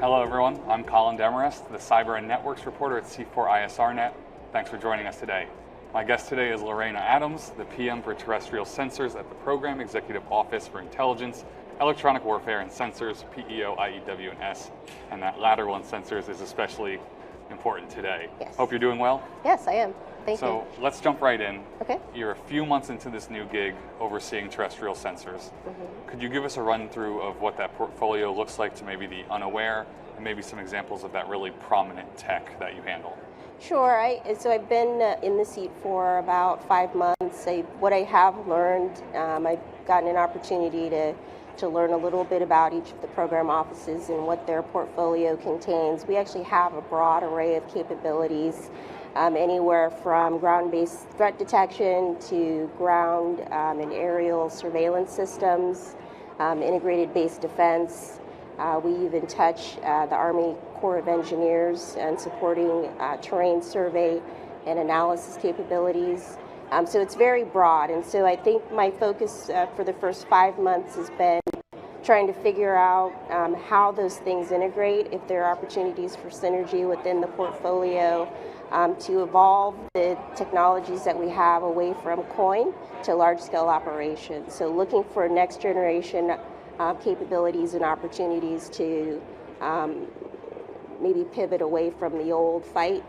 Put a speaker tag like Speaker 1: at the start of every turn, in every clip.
Speaker 1: Hello everyone, I'm Colin Demarest, the Cyber and Networks reporter at C4ISRNet. Thanks for joining us today. My guest today is Lareina Adams, the PM for Terrestrial Sensors at the Program Executive Office for Intelligence, Electronic Warfare and Sensors, PEO IEW&S, and that latter one, Sensors, is especially important today.
Speaker 2: Yes.
Speaker 1: Hope you're doing well.
Speaker 2: Yes, I am. Thank you.
Speaker 1: So let's jump right in.
Speaker 2: Okay.
Speaker 1: You're a few months into this new gig overseeing terrestrial sensors. Could you give us a run through of what that portfolio looks like to maybe the unaware, and maybe some examples of that really prominent tech that you handle?
Speaker 2: Sure. So I've been in the seat for about 5 months. What I have learned, I've gotten an opportunity to learn a little bit about each of the program offices and what their portfolio contains. We actually have a broad array of capabilities, anywhere from ground-based threat detection to ground and aerial surveillance systems, integrated base defense. We even touch the Army Corps of Engineers and supporting terrain survey and analysis capabilities. So it's very broad, and so I think my focus for the first 5 months has been trying to figure out how those things integrate, if there are opportunities for synergy within the portfolio, to evolve the technologies that we have away from coin to large-scale operations. So looking for next generation capabilities and opportunities to maybe pivot away from the old fight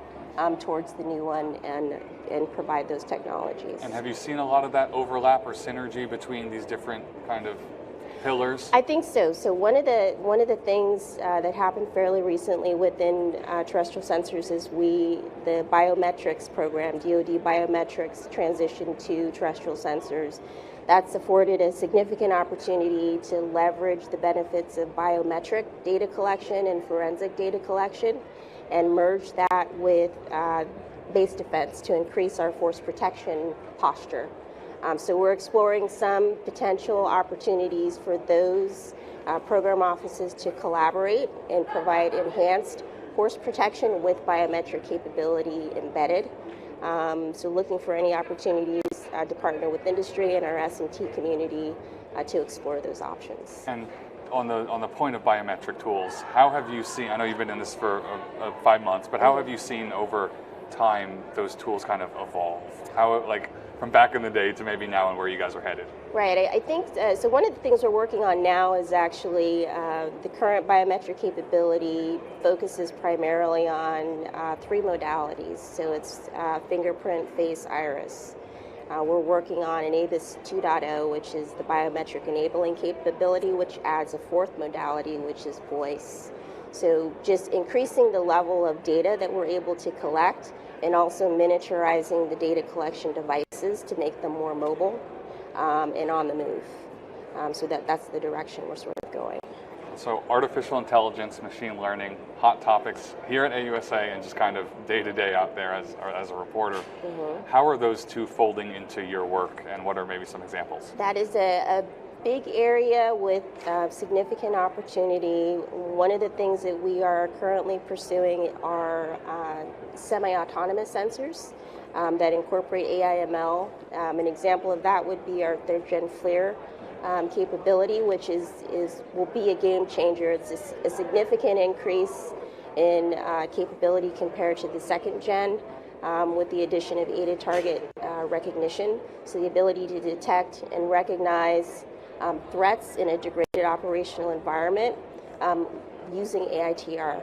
Speaker 2: towards the new one and provide those technologies.
Speaker 1: And have you seen a lot of that overlap or synergy between these different kind of pillars?
Speaker 2: I think so. So one of the things that happened fairly recently within terrestrial sensors is the biometrics program, DoD biometrics, transitioned to terrestrial sensors. That's afforded a significant opportunity to leverage the benefits of biometric data collection and forensic data collection and merge that with base defense to increase our force protection posture. So we're exploring some potential opportunities for those program offices to collaborate and provide enhanced force protection with biometric capability embedded. So looking for any opportunities to partner with industry and our S&T community to explore those options.
Speaker 1: And on the point of biometric tools, how have you seen, I know you've been in this for 5 months, but how have you seen over time those tools kind of evolve? How, like, from back in the day to maybe now and where you guys are headed?
Speaker 2: Right, I think, so one of the things we're working on now is actually the current biometric capability focuses primarily on 3 modalities. So it's fingerprint, face, iris. We're working on an ABIS 2.0, which is the biometric enabling capability, which adds a 4th modality, which is voice. So just increasing the level of data that we're able to collect and also miniaturizing the data collection devices to make them more mobile and on the move. So that's the direction we're sort of going.
Speaker 1: So artificial intelligence, machine learning, hot topics here at AUSA and just kind of day-to-day out there as a reporter. How are those two folding into your work, and what are maybe some examples?
Speaker 2: That is a big area with significant opportunity. One of the things that we are currently pursuing are semi-autonomous sensors that incorporate AI/ML. An example of that would be our 3rd Gen FLIR capability, which will be a game changer. It's a significant increase in capability compared to the 2nd Gen with the addition of aided target recognition. So the ability to detect and recognize threats in a degraded operational environment using AITR.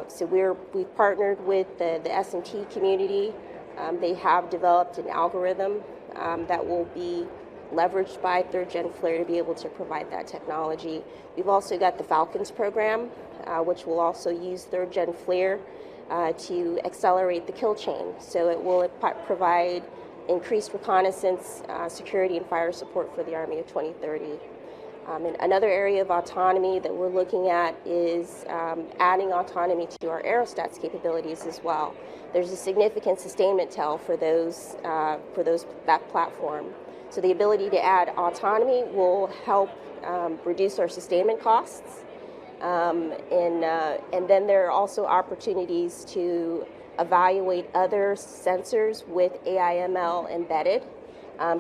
Speaker 2: So we've partnered with the S&T community. They have developed an algorithm that will be leveraged by 3rd Gen FLIR to be able to provide that technology. We've also got the Falcons program, which will also use 3rd Gen FLIR to accelerate the kill chain. So it will provide increased reconnaissance, security, and fire support for the Army of 2030. And another area of autonomy that we're looking at is adding autonomy to our Aerostats capabilities as well. There's a significant sustainment tail for that platform. So the ability to add autonomy will help reduce our sustainment costs. And then there are also opportunities to evaluate other sensors with AI/ML embedded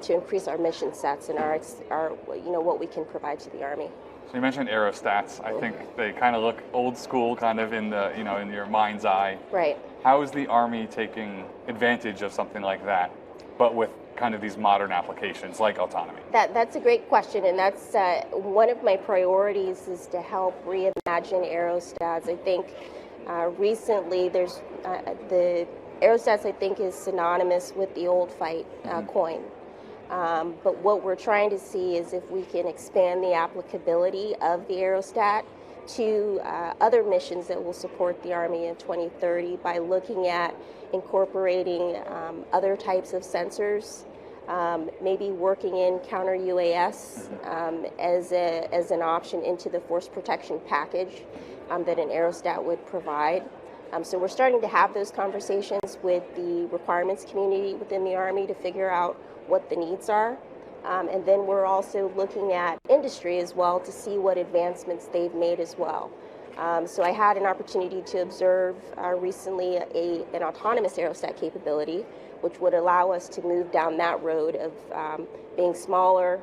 Speaker 2: to increase our mission sets and our what we can provide to the Army.
Speaker 1: So you mentioned aerostats. I think they kind of look old school, kind of in the, in your mind's eye.
Speaker 2: Right.
Speaker 1: How is the Army taking advantage of something like that, but with kind of these modern applications like autonomy?
Speaker 2: That's a great question, and that's one of my priorities is to help reimagine aerostats. I think recently there's the aerostats, I think, is synonymous with the old fight coin. But what we're trying to see is if we can expand the applicability of the aerostat to other missions that will support the Army in 2030 by looking at incorporating other types of sensors, maybe working in counter UAS as an option into the force protection package that an aerostat would provide. So we're starting to have those conversations with the requirements community within the Army to figure out what the needs are. And then we're also looking at industry as well to see what advancements they've made as well. So I had an opportunity to observe recently an autonomous aerostat capability, which would allow us to move down that road of being smaller,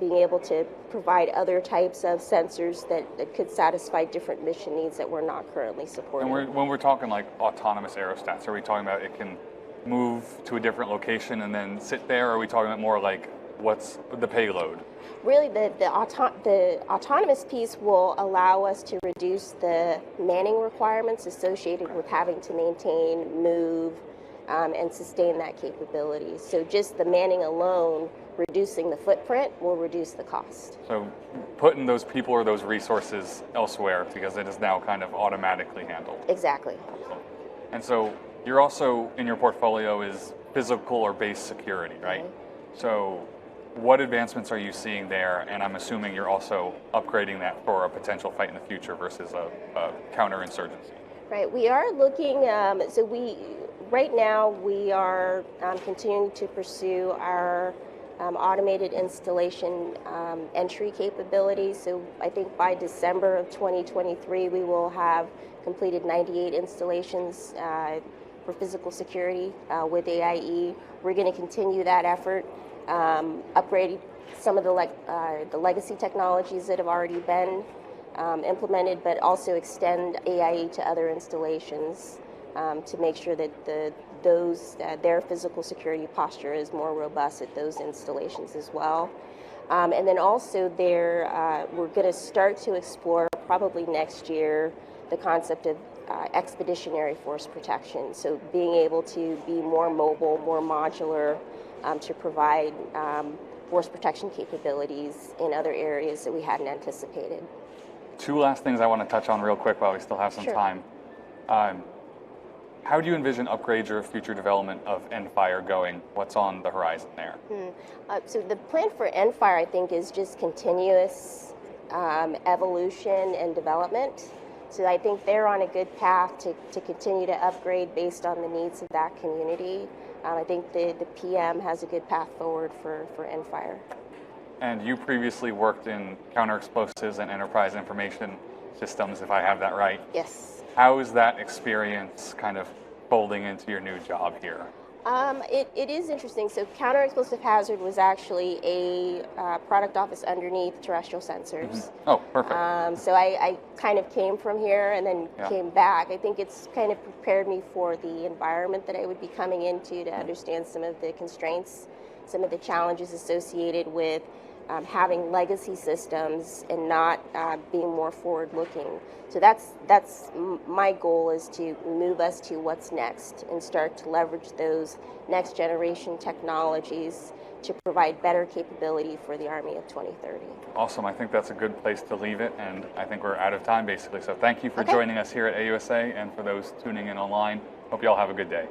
Speaker 2: being able to provide other types of sensors that could satisfy different mission needs that we're not currently supporting.
Speaker 1: And when we're talking like autonomous aerostats, are we talking about it can move to a different location and then sit there, or are we talking about more like what's the payload?
Speaker 2: Really, the autonomous piece will allow us to reduce the manning requirements associated with having to maintain, move, and sustain that capability. So just the manning alone, reducing the footprint, will reduce the cost.
Speaker 1: So putting those people or those resources elsewhere because it is now kind of automatically handled.
Speaker 2: Exactly.
Speaker 1: And so you're also, in your portfolio, is physical or base security, right? So what advancements are you seeing there? And I'm assuming you're also upgrading that for a potential fight in the future versus a counterinsurgency.
Speaker 2: Right, we are looking, right now we are continuing to pursue our automated installation entry capability. So I think by December of 2023, we will have completed 98 installations for physical security with AIE. We're going to continue that effort, upgrade some of the legacy technologies that have already been implemented, but also extend AIE to other installations to make sure that their physical security posture is more robust at those installations as well. And then also we're going to start to explore probably next year the concept of expeditionary force protection. So being able to be more mobile, more modular to provide force protection capabilities in other areas that we hadn't anticipated.
Speaker 1: Two last things I want to touch on real quick while we still have some time. How do you envision upgrades or future development of Endfire going? What's on the horizon there?
Speaker 2: So the plan for Endfire, I think, is just continuous evolution and development. So I think they're on a good path to continue to upgrade based on the needs of that community. I think the PM has a good path forward for Endfire.
Speaker 1: And you previously worked in counter-explosives and enterprise information systems, if I have that right.
Speaker 2: Yes.
Speaker 1: How is that experience kind of folding into your new job here?
Speaker 2: It is interesting. So counter-explosive hazard was actually a product office underneath Terrestrial Sensors.
Speaker 1: Oh, perfect.
Speaker 2: So I kind of came from here and then came back. I think it's kind of prepared me for the environment that I would be coming into to understand some of the constraints, some of the challenges associated with having legacy systems and not being more forward-looking. So that's my goal, is to move us to what's next and start to leverage those next generation technologies to provide better capability for the Army of 2030.
Speaker 1: Awesome. I think that's a good place to leave it, and I think we're out of time basically. So thank you for joining us here at AUSA, and for those tuning in online, hope you all have a good day.